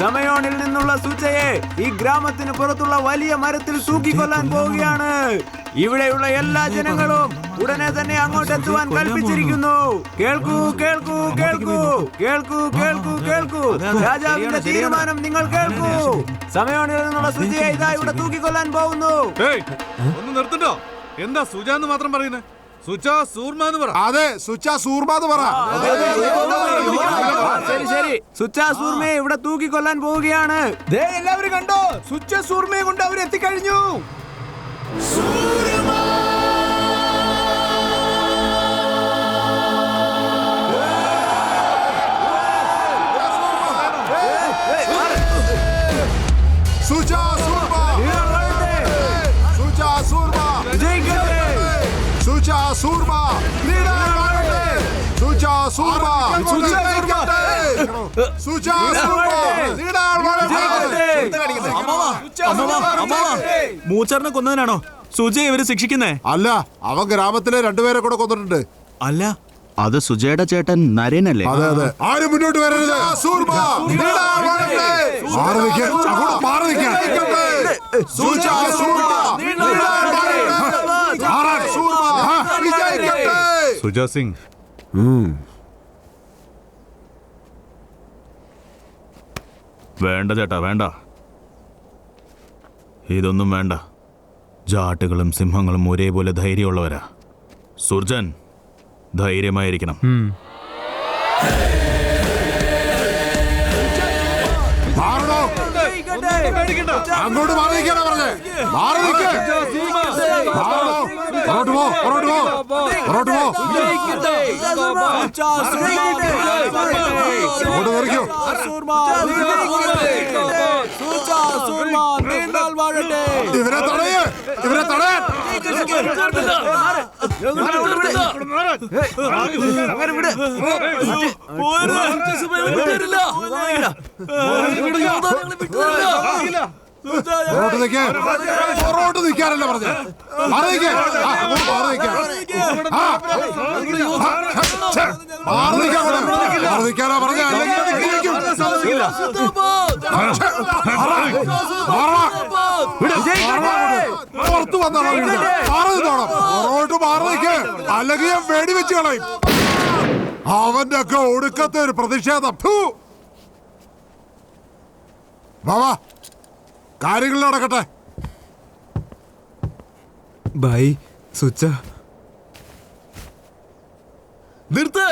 സമയോണിൽ നിന്നുള്ള സുജയെ ഈ ഗ്രാമത്തിന് പുറത്തുള്ള വലിയ മരത്തിൽ തൂക്കിക്കൊല്ലാൻ പോവുകയാണ്. ഇവിടെയുള്ള എല്ലാ ജനങ്ങളും ഉടനെ തന്നെ അങ്ങോട്ട് എത്തുവാൻ കൽപ്പിച്ചിരിക്കുന്നു. കേൾക്കൂ കേൾക്കൂ കേൾക്കൂ കേൾക്കൂ കേൾക്കൂ കേൾക്കൂ. രാജാവിന്റെ തീരുമാനം നിങ്ങൾ കേൾക്കൂ. സമയോണിൽ നിന്നുള്ള സുജയെ ഇതാ ഇവിടെ തൂക്കിക്കൊല്ലാൻ പോകുന്നു. ഒന്ന് നിർത്തട്ടോ. എന്താ സുജ എന്ന് മാത്രം പറയുന്നത്? സുജ സൂർമ എന്ന് പറ. അതെ, സുജ സൂർമ എന്ന് പറ. ശരി ശരി, സുജ സൂർമയെ ഇവിടെ തൂക്കിക്കൊല്ലാൻ പോവുകയാണ്. എല്ലാവരും കണ്ടോ? സുജ സൂർമയെ കൊണ്ട് അവർ എത്തിക്കഴിഞ്ഞു. സുജ സൂർമ, സുജ സൂർമ, സുജ സൂർമ, സുജ സൂർമ, സുജ മൂച്ചറിനെ കൊന്നതിനാണോ സുജയെ ഇവര് ശിക്ഷിക്കുന്നേ? അല്ല, അവൻ ഗ്രാമത്തിലെ രണ്ടുപേരെ കൂടെ കൊന്നിട്ടുണ്ട്. അല്ല, അത് സുജയുടെ ചേട്ടൻ നരേനല്ലേ? അതെ അതെ. ആരും മുന്നോട്ട് വരരുത്. സൂർമ, മാറി നിൽക്കാൻ, അങ്ങോട്ട് മാറി നിൽക്കാൻ. സുജ സൂർമ, സുജ സിംഗ്, വേണ്ട ചേട്ടാ, വേണ്ട. ഇതൊന്നും വേണ്ട. ജാട്ടുകളും സിംഹങ്ങളും ഒരേപോലെ ധൈര്യമുള്ളവരാ. സുർജൻ ധൈര്യമായിരിക്കണം. അങ്ങോട്ട് മാറി നിൽക്കാനാ പറഞ്ഞേ. മാറി നിൽക്കേ. പുറോട്ട് പോ, പുറോട്ട് പോ, പുറോട്ട് പോ. അങ്ങോട്ട് നിറയ്ക്കോ. ഇവരെ തടയേ, ഇവരെ തടയാൻ. പുറോട്ട് നിൽക്കാൻ, പുറോട്ട് നിൽക്കാനല്ല പറഞ്ഞേ. മാറി നിൽക്കേ. മാറി നിൽക്കാൻ, മാറി നിൽക്കാനാ പറഞ്ഞ. പുറത്തു വന്നോണം, മാറി നിന്നോണം. പുറോട്ട് മാറി നിൽക്കേ, അല്ലെങ്കിൽ ഞാൻ വെടിവെച്ച് കളയും. അവന്റെ ഒക്കെ ഒടുക്കത്തെ ഒരു പ്രതിഷേധം. വാ, കാര്യങ്ങൾ നടക്കട്ടെ. ബൈ സുജ. നിർത്ത്.